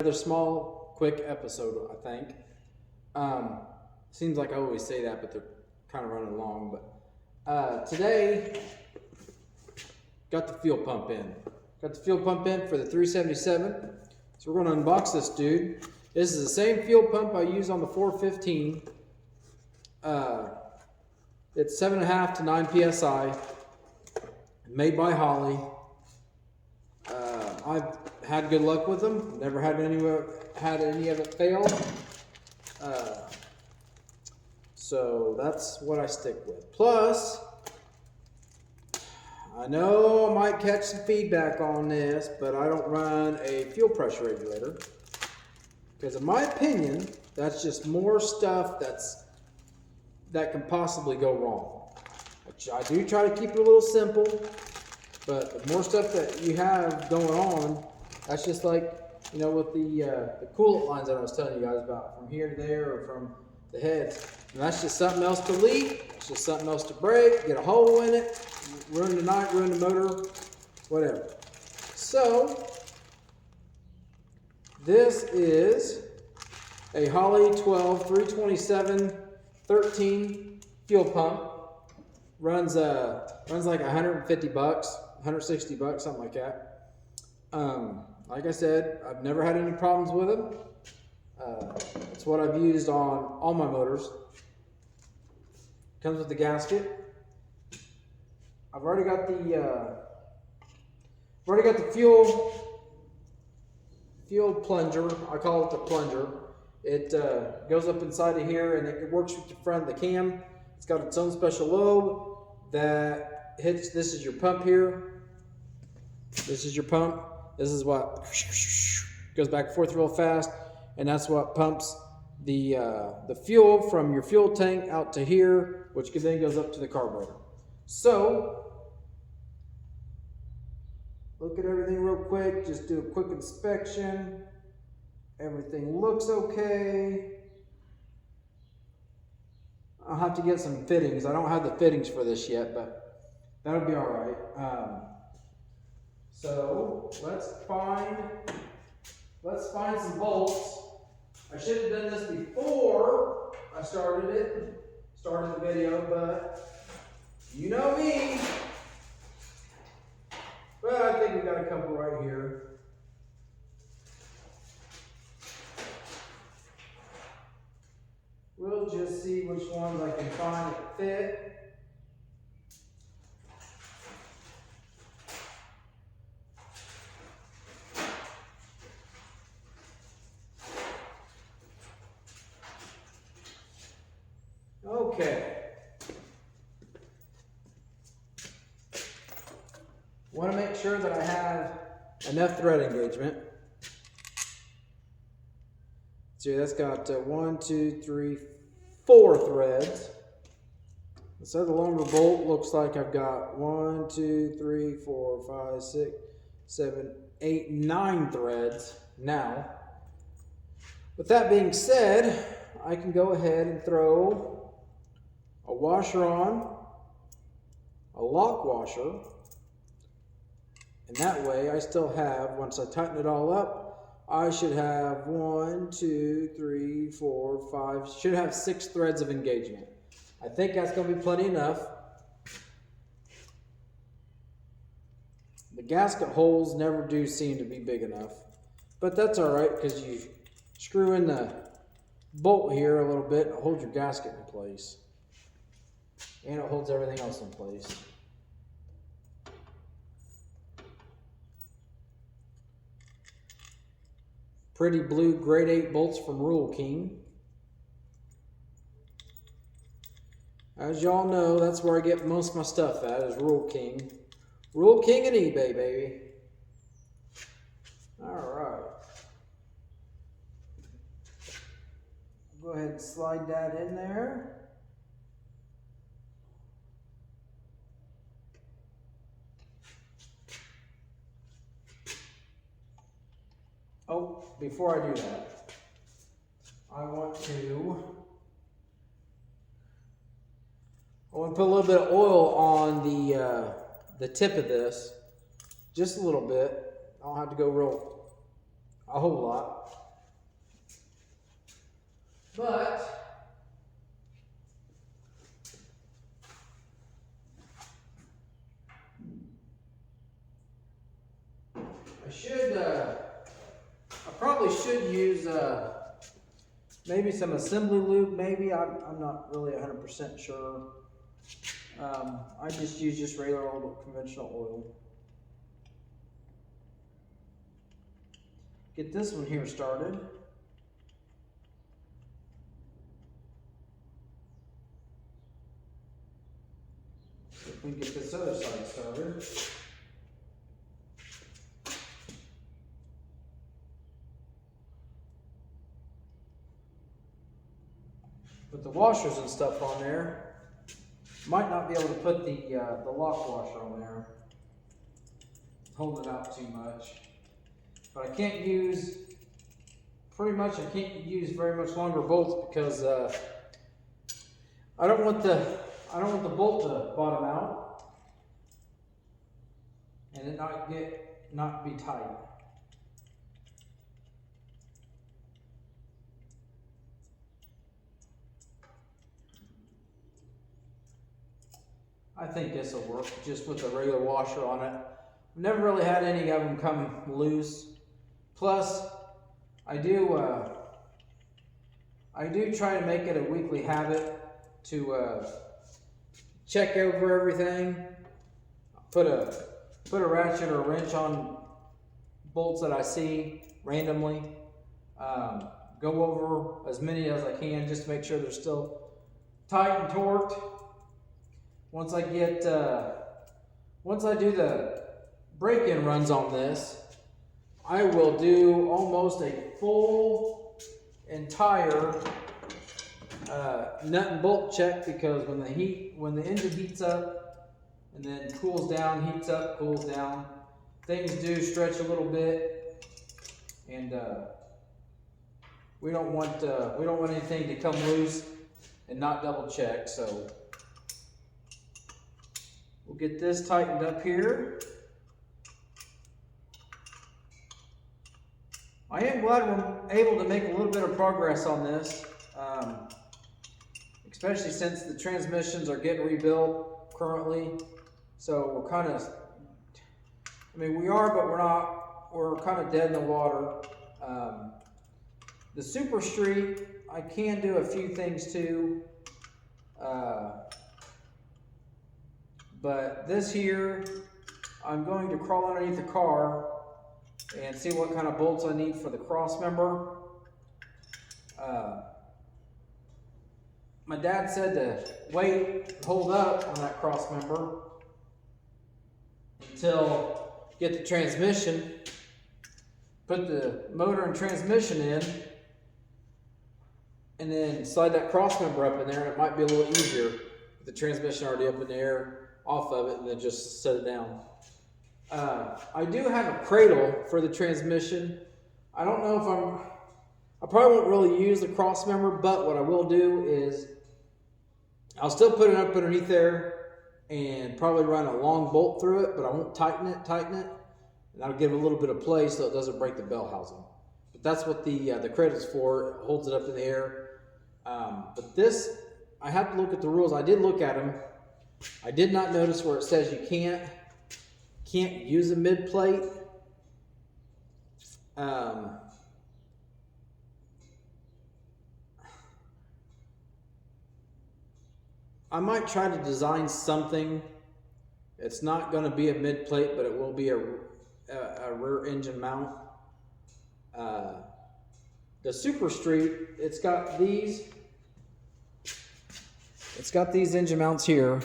Another small, quick episode, I think. Seems like I always say that, but they're kind of running long. But today, got the fuel pump in. Got the fuel pump in for the 377. So we're going to unbox this dude. This is the same fuel pump I use on the 415. It's 7.5 to 9 psi. Made by Holley. I've had good luck with them. Never had any of it fail. So that's what I stick with. Plus, I know I might catch some feedback on this, but I don't run a fuel pressure regulator. Because in my opinion, that's just more stuff that can possibly go wrong. I do try to keep it a little simple, but the more stuff that you have going on, that's just like, you know, with the coolant lines that I was telling you guys about, from here to there or from the heads. And that's just something else to leak. It's just something else to break, get a hole in it, ruin the night, ruin the motor, whatever. So, this is a Holley 12 327 13 fuel pump. Runs like $150, $160, something like that. Like I said, I've never had any problems with them. It's what I've used on all my motors. Comes with the gasket. I've already got the fuel plunger. I call it the plunger. It goes up inside of here, and it works with the front of the cam. It's got its own special lobe that hits. This is your pump here. This is your pump. This is what goes back and forth real fast, and that's what pumps the fuel from your fuel tank out to here, which then goes up to the carburetor. So, look at everything real quick. Just do a quick inspection. Everything looks okay. I'll have to get some fittings. I don't have the fittings for this yet, but that'll be all right. So let's find some bolts. I should have done this before I started the video, but you know me. But I think we got a couple right here. We'll just see which ones I can find that fit. Okay. Want to make sure that I have enough thread engagement. See, that's got 1, 2, 3, 4 threads. So the longer bolt looks like I've got 1, 2, 3, 4, 5, 6, 7, 8, 9 threads now. With that being said, I can go ahead and throw a washer on, a lock washer, and that way I still have, once I tighten it all up, I should have 1, 2, 3, 4, 5, should have 6 threads of engagement. I think that's going to be plenty enough. The gasket holes never do seem to be big enough, but that's all right because you screw in the bolt here a little bit and it holds your gasket in place. And it holds everything else in place. Pretty blue grade 8 bolts from Rural King. As y'all know, that's where I get most of my stuff at, is Rural King. Rural King and eBay, baby. Alright. Go ahead and slide that in there. Oh, before I do that, I want to put a little bit of oil on the tip of this, just a little bit. I don't have to go real a whole lot. But I probably should use maybe some assembly lube. Maybe I'm not really 100% sure. I just use regular old conventional oil. Get this one here started. See if we can get this other side started. Put the washers and stuff on there. Might not be able to put the lock washer on there. It's holding it out too much. But I can't use, pretty much I can't use very much longer bolts because I don't want the bolt to bottom out and it not be tight. I think this will work just with a regular washer on it. I've never really had any of them come loose. Plus, I do try to make it a weekly habit to check over everything. Put a ratchet or a wrench on bolts that I see randomly. Go over as many as I can just to make sure they're still tight and torqued. Once I do the break-in runs on this, I will do almost a full entire nut and bolt check, because when the engine heats up and then cools down, heats up, cools down, things do stretch a little bit, and we don't want anything to come loose and not double check. So we'll get this tightened up here. I am glad we're able to make a little bit of progress on this, especially since the transmissions are getting rebuilt currently. So we're kind of, we are, but we're not, we're kind of dead in the water. The Super Street, I can do a few things too. But this here, I'm going to crawl underneath the car and see what kind of bolts I need for the cross member. My dad said to hold up on that cross member until get the transmission, put the motor and transmission in, and then slide that cross member up in there, and it might be a little easier with the transmission already up in the air off of it, and then just set it down. I do have a cradle for the transmission. I don't know if I probably won't really use the cross member, but what I will do is I'll still put it up underneath there and probably run a long bolt through it, but I won't tighten it, and that'll give it a little bit of play so it doesn't break the bell housing. But that's what the cradle's for. It holds it up in the air. But this, I have to look at the rules. I did look at them. I did not notice where it says you can't use a mid plate. I might try to design something. It's not going to be a mid plate, but it will be a rear engine mount. The Super Street, it's got these engine mounts here,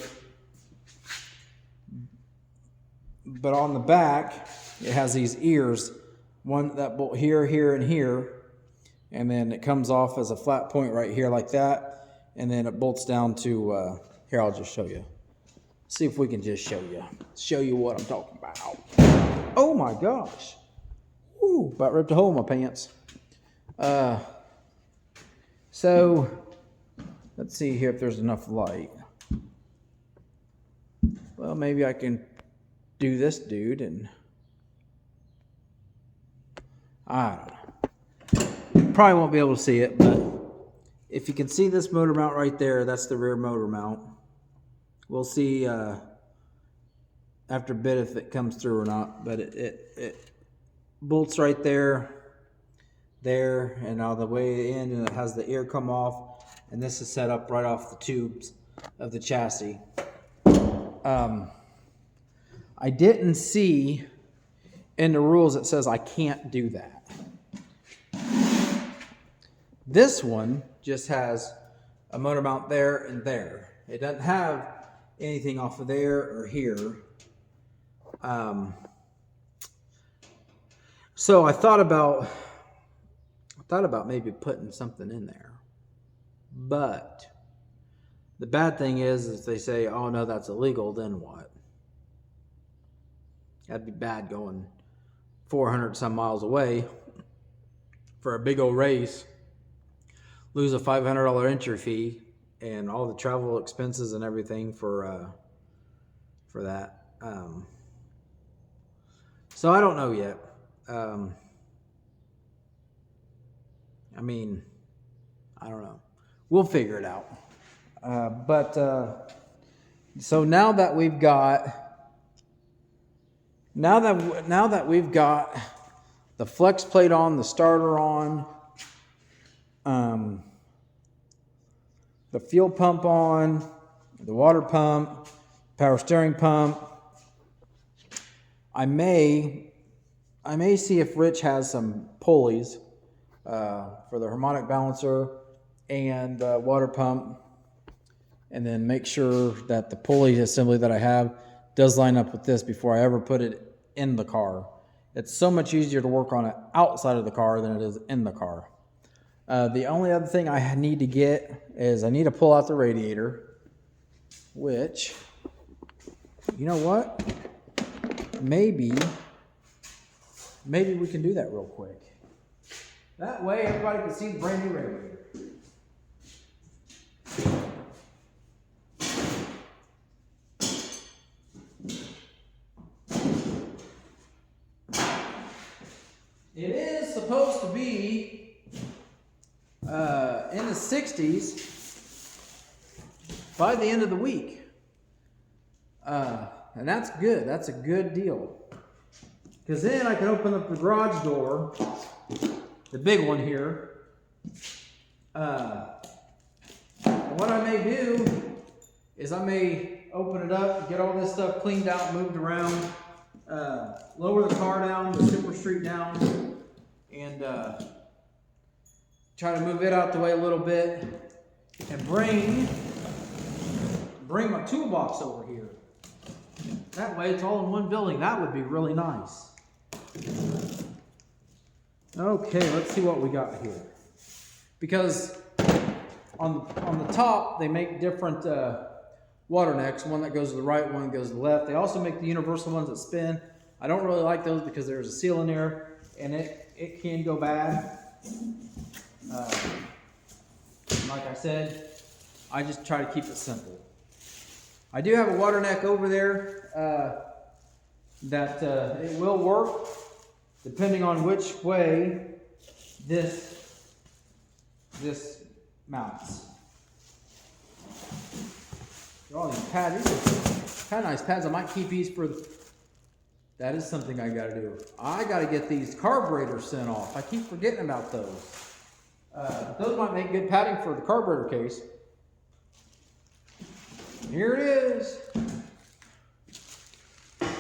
but on the back it has these ears, that bolt here, here, and here, and then it comes off as a flat point right here like that, and then it bolts down to here. I'll just show you. See if we can just show you what I'm talking about. Oh my gosh! Ooh, about ripped a hole in my pants. So let's see here if there's enough light. Well, maybe I can do this dude, and I don't know. probably won't be able to see it, but if you can see this motor mount right there, that's the rear motor mount. We'll see after a bit if it comes through or not, but it bolts right there, and all the way in, and it has the ear come off, and this is set up right off the tubes of the chassis. I didn't see in the rules it says I can't do that. This one just has a motor mount there and there. It doesn't have anything off of there or here. So I thought about maybe putting something in there, but the bad thing is they say, oh no, that's illegal, then what? That'd be bad going 400 some miles away for a big old race, lose a $500 entry fee and all the travel expenses and everything for that. So I don't know yet. I mean, I don't know. We'll figure it out. So now that we've got the flex plate on, the starter on, the fuel pump on, the water pump, power steering pump, I may see if Rich has some pulleys for the harmonic balancer and water pump, and then make sure that the pulley assembly that I have does line up with this before I ever put it in the car. It's so much easier to work on it outside of the car than it is in the car. The only other thing I need to get is I need to pull out the radiator, which, you know what? Maybe we can do that real quick. That way everybody can see the brand new radiator. It is supposed to be in the 60s by the end of the week. And that's good. That's a good deal. Because then I can open up the garage door, the big one here. And what I may do is I may open it up, get all this stuff cleaned out, moved around, lower the car down, the Super Street down, and try to move it out the way a little bit, and bring my toolbox over here. That way it's all in one building. That would be really nice. Okay, let's see what we got here. Because on the top, they make different water necks. One that goes to the right, one goes to the left. They also make the universal ones that spin. I don't really like those because there's a seal in there, and it can go bad. Like I said, I just try to keep it simple. I do have a water neck over there that it will work depending on which way this mounts. All these pads, these are kind of nice pads. I might keep these for. That is something I got to do. I got to get these carburetors sent off. I keep forgetting about those. Those might make good padding for the carburetor case. Here it is.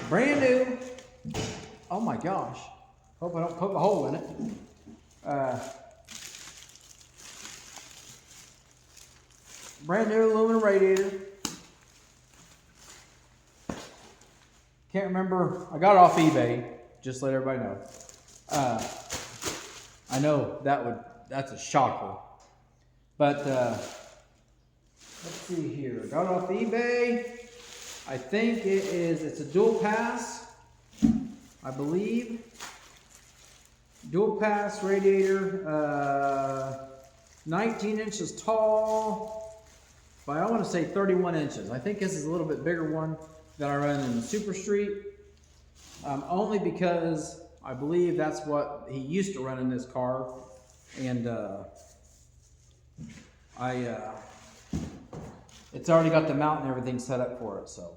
Brand new. Oh my gosh. Hope I don't poke a hole in it. Brand new aluminum radiator. Can't remember. I got it off eBay. Just to let everybody know. I know that's a shocker. But let's see here. Got it off eBay. I think it's a dual pass, I believe. Dual pass radiator, 19 inches tall by, I want to say 31 inches. I think this is a little bit bigger one than I run in the Super Street. Only because I believe that's what he used to run in this car. and it's already got the mount and everything set up for it. So,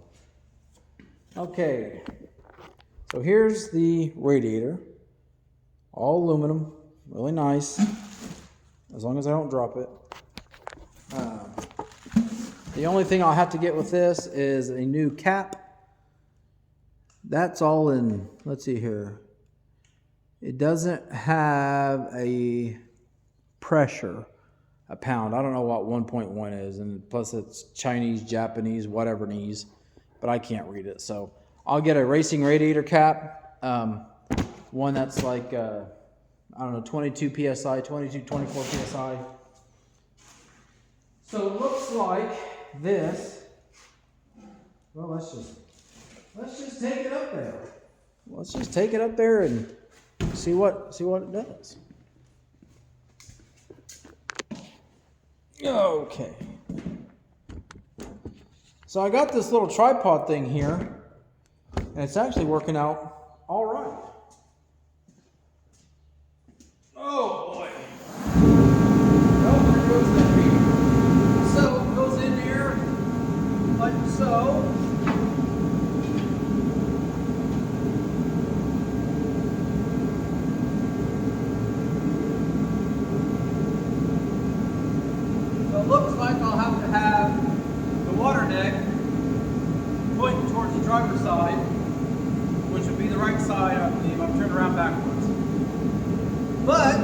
okay. So here's the radiator, all aluminum, really nice, as long as I don't drop it. The only thing I'll have to get with this is a new cap. That's all in, let's see here. It doesn't have a pressure, a pound. I don't know what 1.1 is, and plus it's Chinese, Japanese, whatever-nese, but I can't read it. So I'll get a racing radiator cap, one that's like, I don't know, 22 PSI, 22, 24 PSI. So it looks like this. Well, let's just take it up there. Let's just take it up there and see what it does. Okay. So I got this little tripod thing here, and it's actually working out all right. Oh boy. Oh, there goes that bead. So it goes in here like so. So it looks like I'll have to have the water neck pointing towards the driver's side, which would be the right side, I believe. I'm turned around backwards. But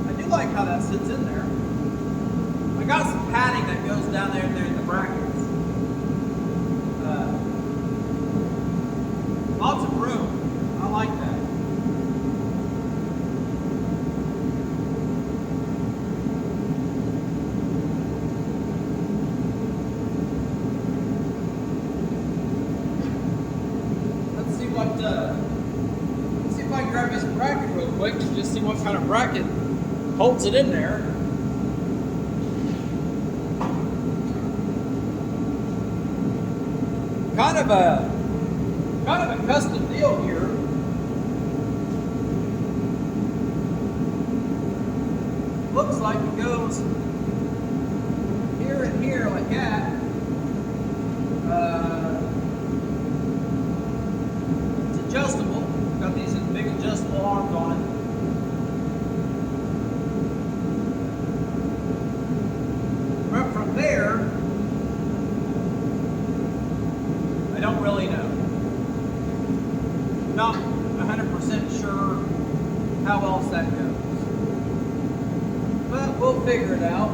I do like how that sits in there. I got some padding that goes down there in the brackets. Lots of room. I like that. Let's see if I can grab this bracket real quick and just see what kind of bracket holds it in there. Kind of a custom deal here. Looks like it goes here and here like that. It's adjustable. Got these big adjustable arms on it. But from there, I don't really know. Not 100% sure how else that goes. But we'll figure it out.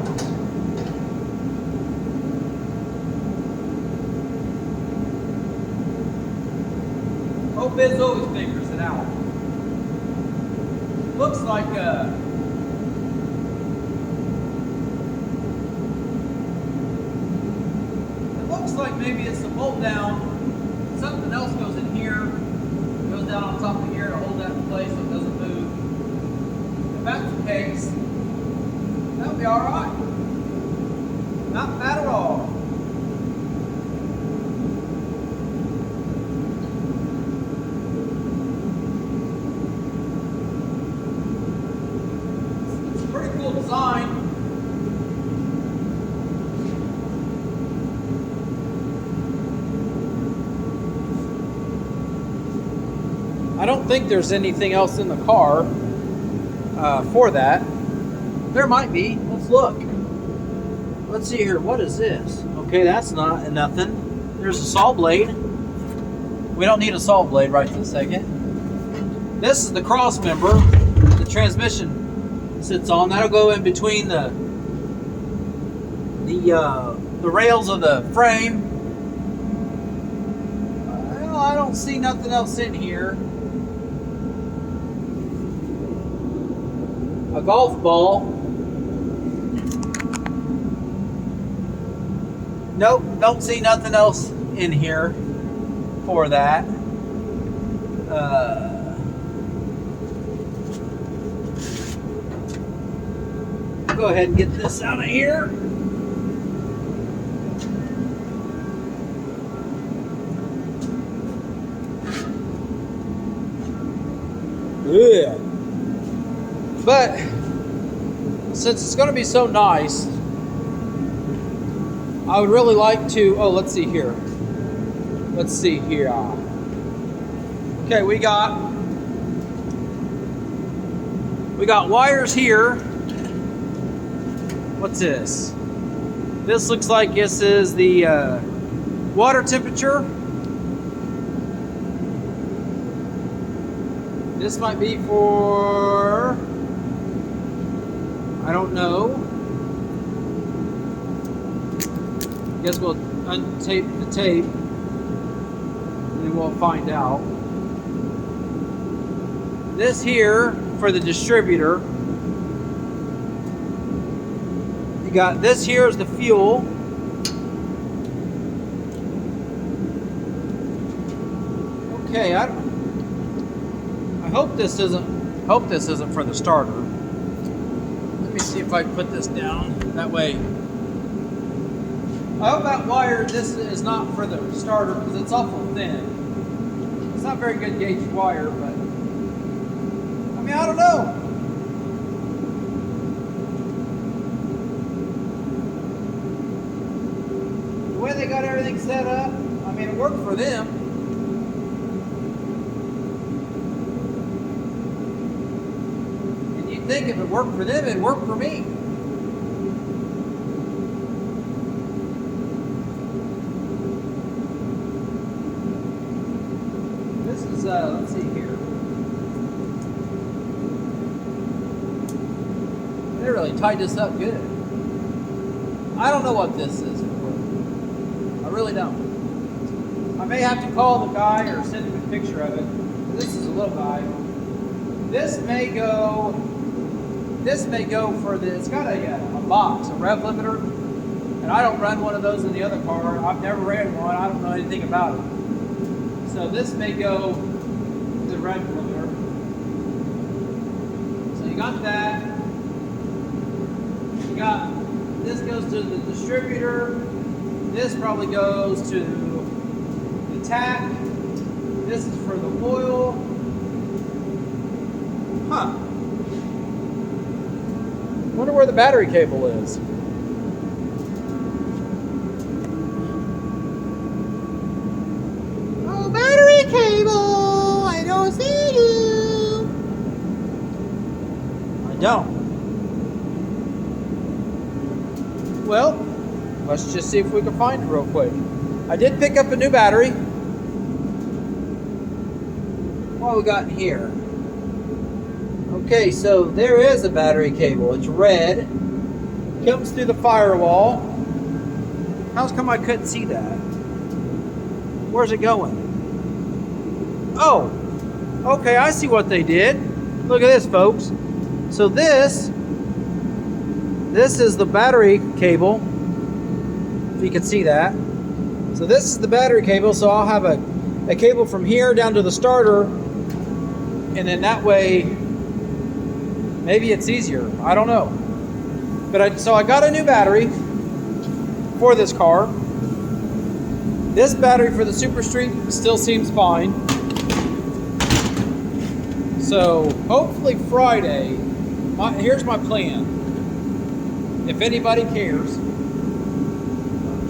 Hope Biz always figures it out. Looks like maybe it's a bolt down. Something else goes in here, goes down on top of here to hold that in place so it doesn't move. If that's the case, that'll be alright. Not bad at all. It's a pretty cool design. I don't think there's anything else in the car for that. There might be. Let's look. Let's see here. What is this? Okay, that's not nothing. There's a saw blade. We don't need a saw blade right this second. This is the cross member the transmission sits on. That'll go in between the rails of the frame. Well, I don't see nothing else in here. A golf ball. Nope, don't see nothing else in here for that. Go ahead and get this out of here. Yeah. But since it's going to be so nice, I would really like to. Oh, let's see here. Let's see here. Okay, we got wires here. What's this? This looks like this is the water temperature. This might be for, I don't know. Guess we'll untape the tape and then we'll find out. This here for the distributor. You got this here is the fuel. Okay, I hope this isn't for the starter. Let me see if I can put this down that way. I hope that wire, this is not for the starter because it's awful thin. It's not very good gauge wire, but I mean, I don't know. The way they got everything set up, I mean, it worked for them. And you'd think if it worked for them, it'd work for me. This is, let's see here. They really tied this up good. I don't know what this is for. I really don't. I may have to call the guy or send him a picture of it. This is a little guy. This may go for the, it's got a box, a rev limiter. And I don't run one of those in the other car. I've never ran one. I don't know anything about it. So this may go to the rev limiter. So you got that. This goes to the distributor. This probably goes to the tap. This is for the oil. Huh. Wonder where the battery cable is. Oh, battery cable! I don't see you. I don't. Well, let's just see if we can find it real quick. I did pick up a new battery. What we got in here? Okay, so there is a battery cable. It's red. Comes through the firewall. How's come I couldn't see that? Where's it going? Oh, okay, I see what they did. Look at this, folks. So this is the battery cable, if you can see that. So this is the battery cable, so I'll have a cable from here down to the starter, and then that way, maybe it's easier, I don't know. But so I got a new battery for this car. This battery for the Super Street still seems fine. So hopefully Friday, here's my plan. If anybody cares,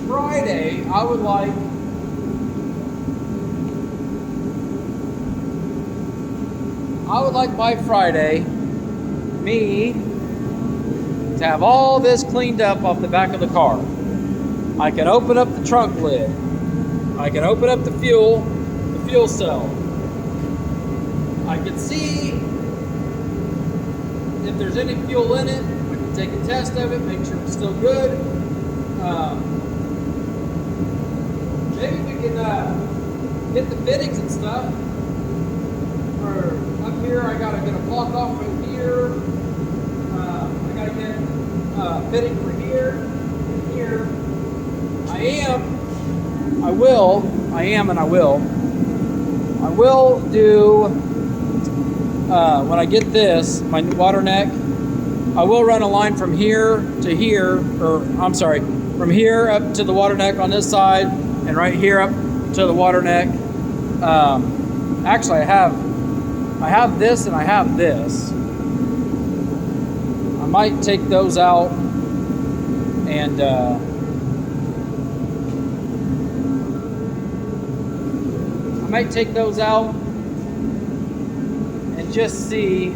Friday I would like by Friday me to have all this cleaned up off the back of the car. I can open up the trunk lid. I can open up the fuel cell. I can see if there's any fuel in it. I can take a test of it, make sure it's still good. Maybe we can get the fittings and stuff. Or up here, I gotta get a block off from here. I gotta get fitting for here and here. I will do, when I get this, my water neck, I will run a line from here to here, from here up to the water neck on this side, and right here up to the water neck. Actually, I I have this and I have this. I might take those out and I might take those out and just see,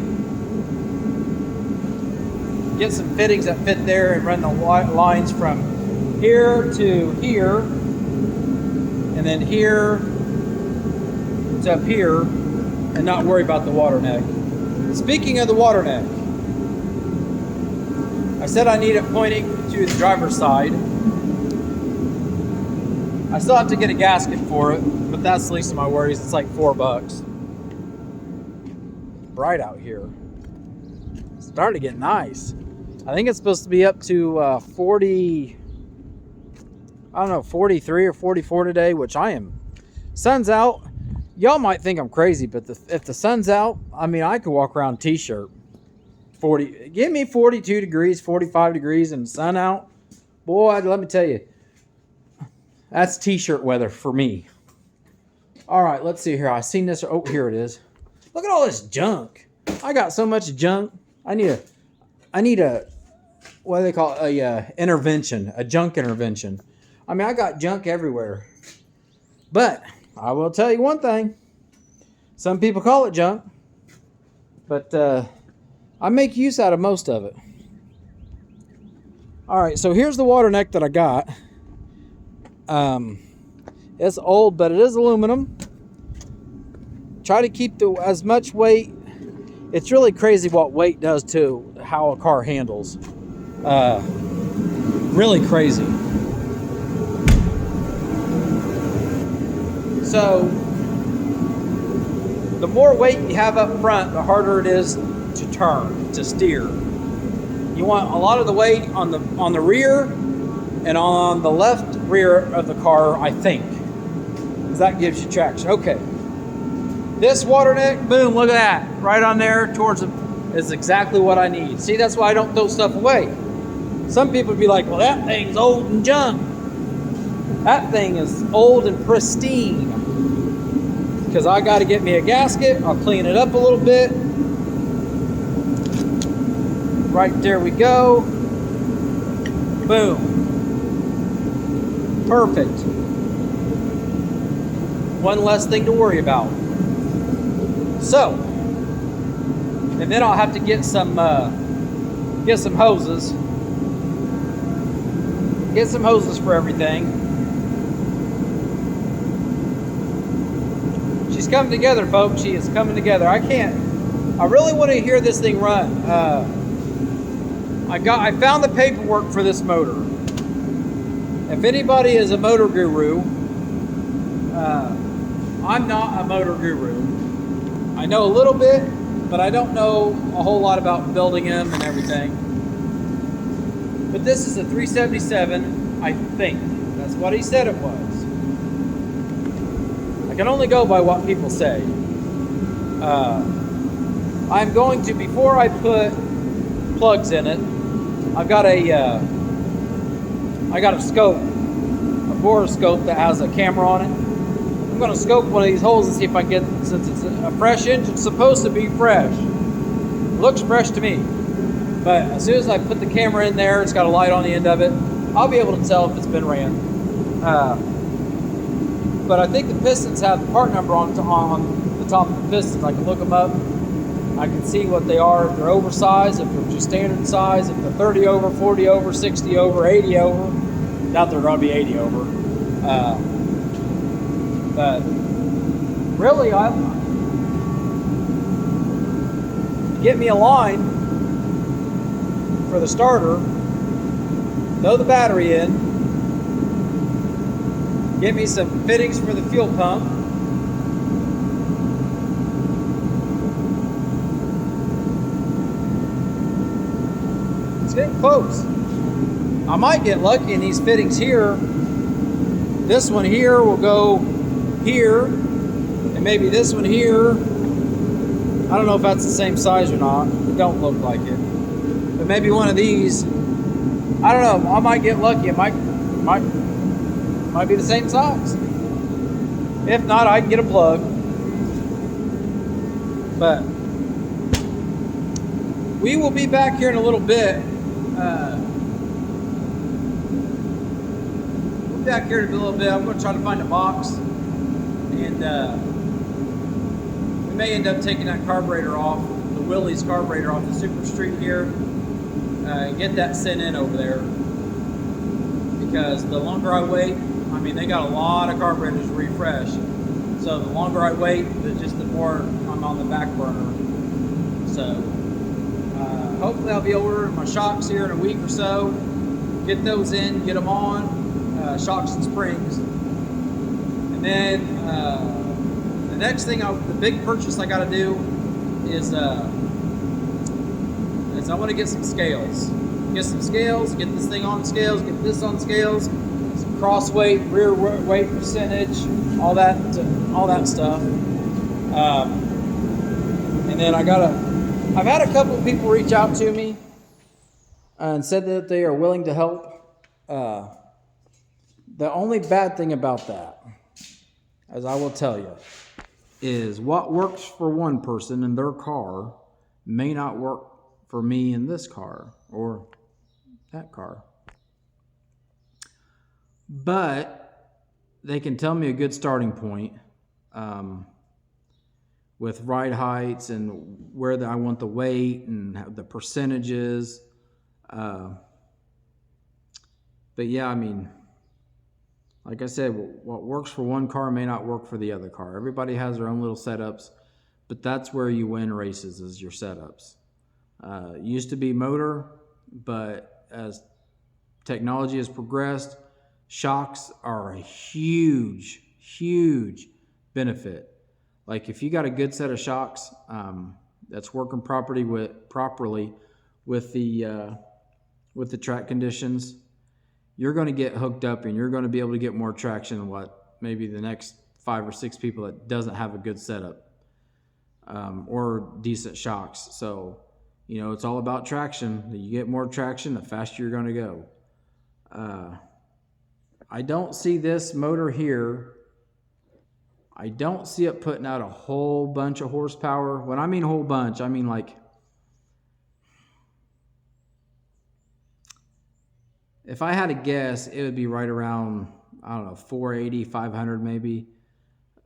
get some fittings that fit there and run the lines from here to here and then here to up here and not worry about the water neck. Speaking of the water neck, I said I need it pointing to the driver's side. I still have to get a gasket for it, but that's the least of my worries. It's like $4. Bright out here. It's starting to get nice. I think it's supposed to be up to 40, I don't know, 43 or 44 today, which I am. Sun's out. Y'all might think I'm crazy, but if the sun's out, I mean, I could walk around t-shirt. 40, give me 42 degrees, 45 degrees and sun out. Boy, let me tell you, that's t-shirt weather for me. All right, let's see here. I seen this. Oh, here it is. Look at all this junk. I got so much junk. I need a what do they call it? A intervention, a junk intervention. I mean, I got junk everywhere. But I will tell you one thing. Some people call it junk, but I make use out of most of it. All right, so here's the water neck that I got. It's old, but it is aluminum. Try to keep as much weight. It's really crazy what weight does to how a car handles. Really crazy. So the more weight you have up front, the harder it is to turn, to steer. You want a lot of the weight on the rear and on the left rear of the car, I think, because that gives you traction. Okay, this water neck, boom, look at that, right on there towards the, is exactly what I need. See, that's why I don't throw stuff away. Some people would be like, well, that thing's old and junk. That thing is old and pristine, because I got to get me a gasket. I'll clean it up a little bit. Right there we go. Boom. Perfect. One less thing to worry about. So, and then I'll have to get some hoses. Get some hoses for everything. She's coming together, folks. She is coming together. I really want to hear this thing run. I found the paperwork for this motor. If anybody is a motor guru, I'm not a motor guru. I know a little bit, but I don't know a whole lot about building them and everything. But this is a 377, I think. That's what he said it was. I can only go by what people say. I'm going to, before I put plugs in it, I got a scope, a borescope that has a camera on it. I'm going to scope one of these holes and see if I can get, since it's a fresh engine, it's supposed to be fresh. It looks fresh to me. But as soon as I put the camera in there, it's got a light on the end of it, I'll be able to tell if it's been ran. But I think the pistons have the part number on the top of the pistons. I can look them up. I can see what they are, if they're oversized, if they're just standard size, if they're 30 over, 40 over, 60 over, 80 over. Doubt they're going to be 80 over. But really, get me a line for the starter, throw the battery in, get me some fittings for the fuel pump, it's getting close. I might get lucky in these fittings here. This one here will go here, and maybe this one here. I don't know if that's the same size or not. It don't look like it. But maybe one of these, I don't know, I might get lucky. It might be the same size. If not, I can get a plug. But we will be back here in a little bit. We'll be back here in a little bit. I'm going to try to find a box, and we may end up taking that carburetor off, the Willys carburetor off the Super Street here, and get that sent in over there. Because the longer I wait, I mean, they got a lot of carburetors to refresh. So the longer I wait, the more I'm on the back burner. So hopefully I'll be ordering my shocks here in a week or so. Get those in, get them on, shocks and springs. And then the next thing, the big purchase I got to do is I want to get some scales. Get some scales, get this thing on scales, get this on scales, some cross weight, rear weight percentage, all that stuff. And then I've had a couple of people reach out to me and said that they are willing to help. The only bad thing about that, as I will tell you, is what works for one person in their car may not work for me in this car or that car. But they can tell me a good starting point with ride heights and where I want the weight and the percentages. But yeah, I mean, like I said, what works for one car may not work for the other car. Everybody has their own little setups, but that's where you win races, is your setups. Used to be motor, but as technology has progressed, shocks are a huge benefit. Like if you got a good set of shocks that's working properly with the track conditions, you're going to get hooked up and you're going to be able to get more traction than what maybe the next 5 or 6 people that doesn't have a good setup or decent shocks. So you know, it's all about traction. You get more traction, the faster you're going to go. I don't see this motor here. I don't see it putting out a whole bunch of horsepower. When I mean whole bunch, I mean like, if I had to guess, it would be right around, I don't know, 480, 500 maybe.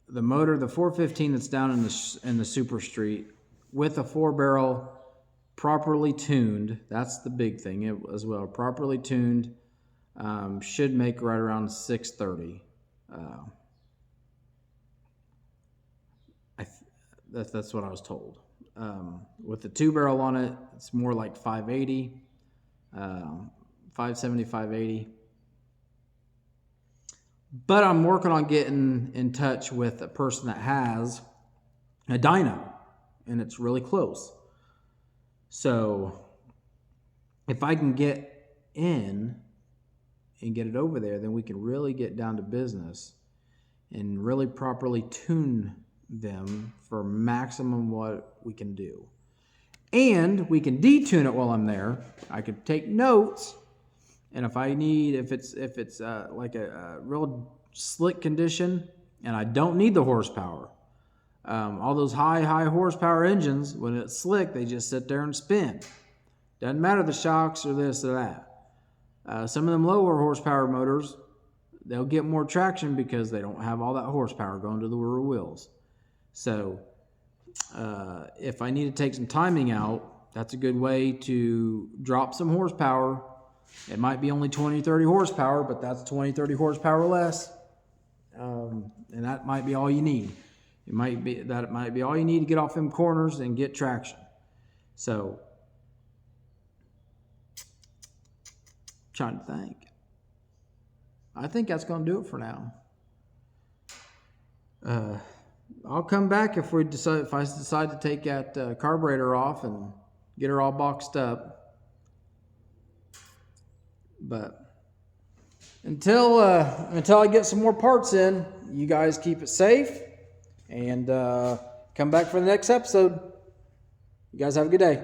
The motor, the 415 that's down in the Super Street with a 4-barrel, properly tuned, that's the big thing as well. Properly tuned should make right around 630. That's what I was told. With the 2-barrel on it, it's more like 580, 570, 580. But I'm working on getting in touch with a person that has a dyno, and it's really close. So if I can get in and get it over there, then we can really get down to business and really properly tune them for maximum what we can do. And we can detune it while I'm there. I can take notes, and if it's like a real slick condition and I don't need the horsepower, all those high horsepower engines, when it's slick, they just sit there and spin. Doesn't matter the shocks or this or that. Some of them lower horsepower motors, they'll get more traction because they don't have all that horsepower going to the rear wheels. So if I need to take some timing out, that's a good way to drop some horsepower. It might be only 20, 30 horsepower, but that's 20, 30 horsepower less. And that might be all you need. It might be all you need to get off them corners and get traction. So, trying to think. I think that's going to do it for now. I'll come back if I decide to take that carburetor off and get her all boxed up. But until I get some more parts in, you guys keep it safe and come back for the next episode. You guys have a good day.